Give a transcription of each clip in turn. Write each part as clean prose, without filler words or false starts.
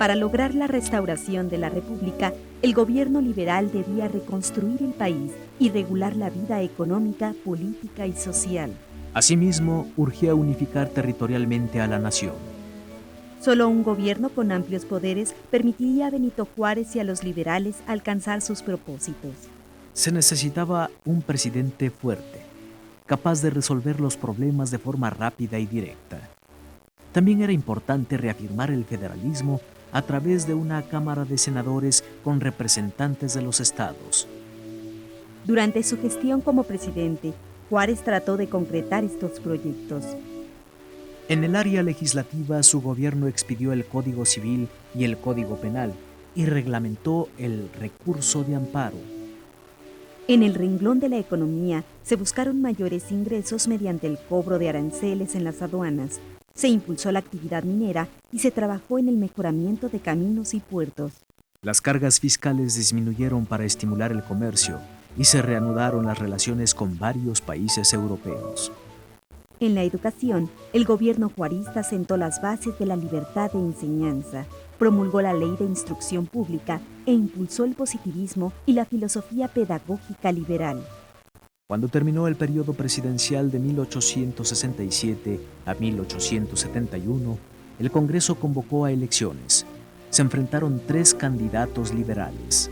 Para lograr la restauración de la República, el gobierno liberal debía reconstruir el país y regular la vida económica, política y social. Asimismo, urgía unificar territorialmente a la nación. Solo un gobierno con amplios poderes permitiría a Benito Juárez y a los liberales alcanzar sus propósitos. Se necesitaba un presidente fuerte, capaz de resolver los problemas de forma rápida y directa. También era importante reafirmar el federalismo a través de una Cámara de Senadores con representantes de los estados. Durante su gestión como presidente, Juárez trató de concretar estos proyectos. En el área legislativa, su gobierno expidió el Código Civil y el Código Penal y reglamentó el recurso de amparo. En el renglón de la economía, se buscaron mayores ingresos mediante el cobro de aranceles en las aduanas. Se impulsó la actividad minera y se trabajó en el mejoramiento de caminos y puertos. Las cargas fiscales disminuyeron para estimular el comercio y se reanudaron las relaciones con varios países europeos. En la educación, el gobierno juarista sentó las bases de la libertad de enseñanza, promulgó la Ley de Instrucción Pública e impulsó el positivismo y la filosofía pedagógica liberal. Cuando terminó el periodo presidencial de 1867 a 1871, el Congreso convocó a elecciones. Se enfrentaron 3 candidatos liberales: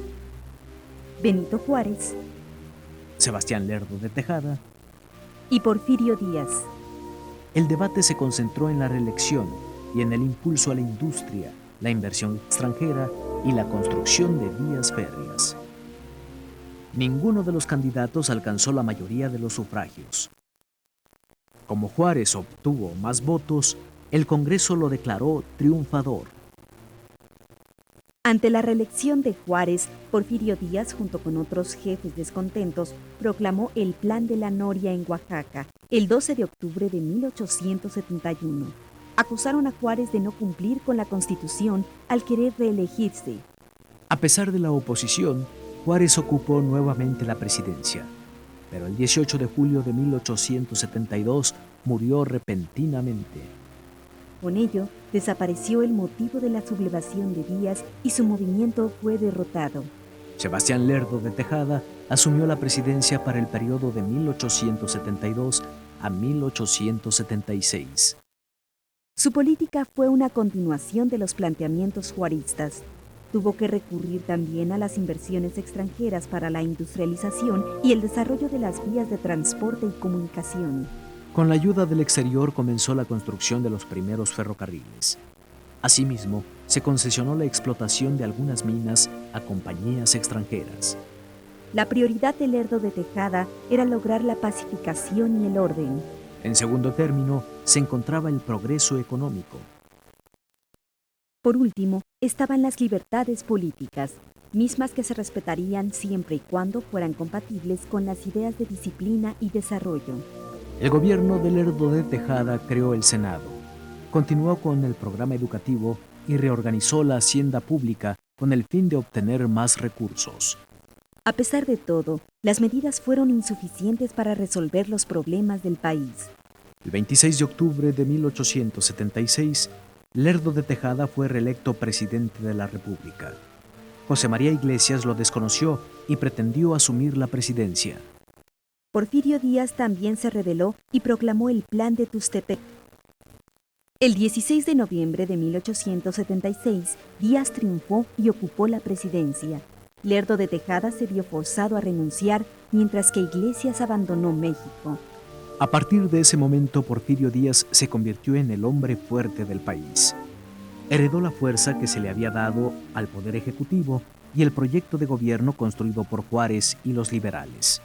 Benito Juárez Sebastián Lerdo de Tejada. y Porfirio Díaz. El debate se concentró en la reelección y en el impulso a la industria, la inversión extranjera y la construcción de vías férreas. Ninguno de los candidatos alcanzó la mayoría de los sufragios. Como Juárez obtuvo más votos, el Congreso lo declaró triunfador. Ante la reelección de Juárez, Porfirio Díaz, junto con otros jefes descontentos, proclamó el Plan de la Noria en Oaxaca, el 12 de octubre de 1871. Acusaron a Juárez de no cumplir con la Constitución al querer reelegirse. A pesar de la oposición, Juárez ocupó nuevamente la presidencia, pero el 18 de julio de 1872 murió repentinamente. Con ello, desapareció el motivo de la sublevación de Díaz y su movimiento fue derrotado. Sebastián Lerdo de Tejada asumió la presidencia para el periodo de 1872 a 1876. Su política fue una continuación de los planteamientos juaristas. Tuvo que recurrir también a las inversiones extranjeras para la industrialización y el desarrollo de las vías de transporte y comunicación. Con la ayuda del exterior comenzó la construcción de los primeros ferrocarriles. Asimismo, se concesionó la explotación de algunas minas a compañías extranjeras. La prioridad de Lerdo de Tejada era lograr la pacificación y el orden. En segundo término, se encontraba el progreso económico. Por último, estaban las libertades políticas, mismas que se respetarían siempre y cuando fueran compatibles con las ideas de disciplina y desarrollo. El gobierno de Lerdo de Tejada creó el Senado, continuó con el programa educativo y reorganizó la hacienda pública con el fin de obtener más recursos. A pesar de todo, las medidas fueron insuficientes para resolver los problemas del país. El 26 de octubre de 1876, Lerdo de Tejada fue reelecto presidente de la República. José María Iglesias lo desconoció y pretendió asumir la presidencia. Porfirio Díaz también se rebeló y proclamó el Plan de Tuxtepec. El 16 de noviembre de 1876, Díaz triunfó y ocupó la presidencia. Lerdo de Tejada se vio forzado a renunciar, mientras que Iglesias abandonó México. A partir de ese momento, Porfirio Díaz se convirtió en el hombre fuerte del país. Heredó la fuerza que se le había dado al Poder Ejecutivo y el proyecto de gobierno construido por Juárez y los liberales.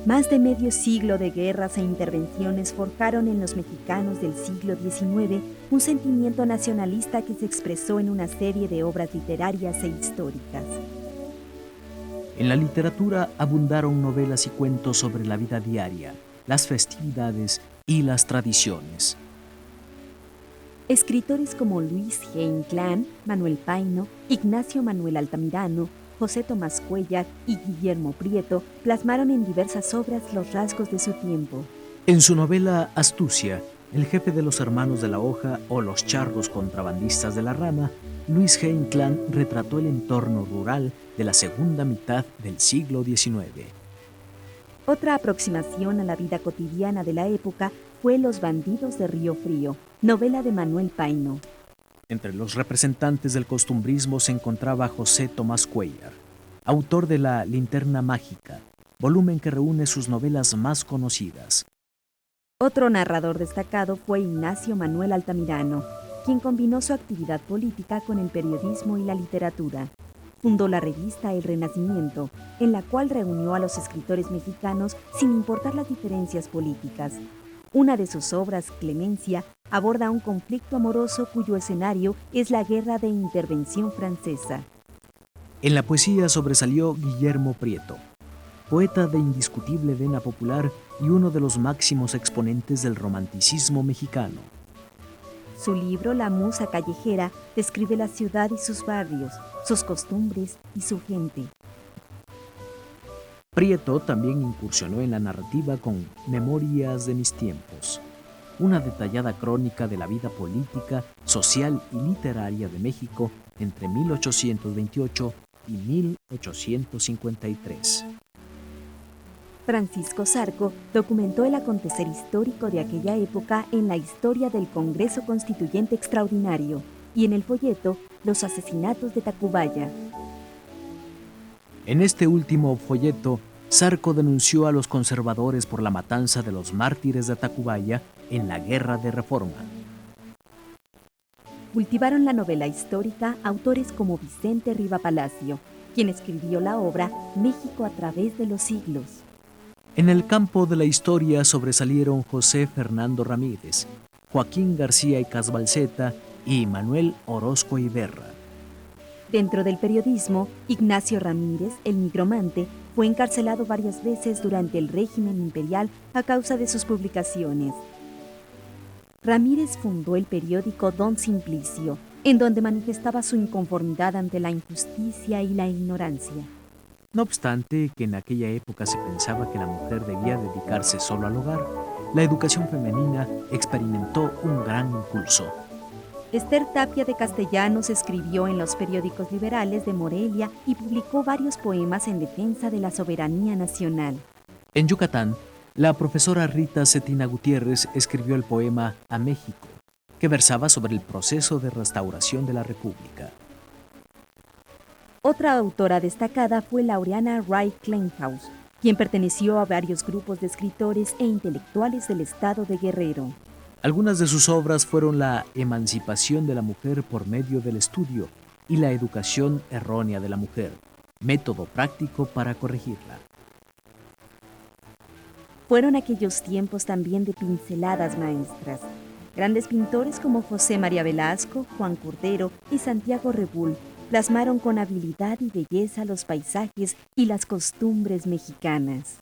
Más de medio siglo de guerras e intervenciones forjaron en los mexicanos del siglo XIX un sentimiento nacionalista que se expresó en una serie de obras literarias e históricas. En la literatura abundaron novelas y cuentos sobre la vida diaria, las festividades y las tradiciones. Escritores como Luis G. Inclán, Manuel Paino, Ignacio Manuel Altamirano, José Tomás Cuéllar y Guillermo Prieto plasmaron en diversas obras los rasgos de su tiempo. En su novela Astucia, el jefe de los Hermanos de la Hoja o los charros contrabandistas de la rama, Luis G. Inclán retrató el entorno rural de la segunda mitad del siglo XIX. Otra aproximación a la vida cotidiana de la época fue Los bandidos de Río Frío, novela de Manuel Paino. Entre los representantes del costumbrismo se encontraba José Tomás Cuéllar, autor de La Linterna Mágica, volumen que reúne sus novelas más conocidas. Otro narrador destacado fue Ignacio Manuel Altamirano, quien combinó su actividad política con el periodismo y la literatura. Fundó la revista El Renacimiento, en la cual reunió a los escritores mexicanos sin importar las diferencias políticas. Una de sus obras, Clemencia, aborda un conflicto amoroso cuyo escenario es la Guerra de Intervención Francesa. En la poesía sobresalió Guillermo Prieto, poeta de indiscutible vena popular y uno de los máximos exponentes del romanticismo mexicano. Su libro La Musa Callejera describe la ciudad y sus barrios, sus costumbres y su gente. Prieto también incursionó en la narrativa con Memorias de mis tiempos, una detallada crónica de la vida política, social y literaria de México entre 1828 y 1853. Francisco Zarco documentó el acontecer histórico de aquella época en la historia del Congreso Constituyente Extraordinario y en el folleto Los asesinatos de Tacubaya. En este último folleto, Zarco denunció a los conservadores por la matanza de los mártires de Tacubaya en la Guerra de Reforma. Cultivaron la novela histórica autores como Vicente Riva Palacio, quien escribió la obra México a través de los siglos. En el campo de la historia sobresalieron José Fernando Ramírez, Joaquín García y Casbalceta y Manuel Orozco Iberra. Dentro del periodismo, Ignacio Ramírez, el nigromante, fue encarcelado varias veces durante el régimen imperial a causa de sus publicaciones. Ramírez fundó el periódico Don Simplicio, en donde manifestaba su inconformidad ante la injusticia y la ignorancia. No obstante que en aquella época se pensaba que la mujer debía dedicarse solo al hogar, la educación femenina experimentó un gran impulso. Esther Tapia de Castellanos escribió en los periódicos liberales de Morelia y publicó varios poemas en defensa de la soberanía nacional. En Yucatán, la profesora Rita Cetina Gutiérrez escribió el poema A México, que versaba sobre el proceso de restauración de la República. Otra autora destacada fue Laureana Wright Kleinhaus, quien perteneció a varios grupos de escritores e intelectuales del estado de Guerrero. Algunas de sus obras fueron La emancipación de la mujer por medio del estudio y La educación errónea de la mujer, método práctico para corregirla. Fueron aquellos tiempos también de pinceladas maestras. Grandes pintores como José María Velasco, Juan Cordero y Santiago Rebull plasmaron con habilidad y belleza los paisajes y las costumbres mexicanas.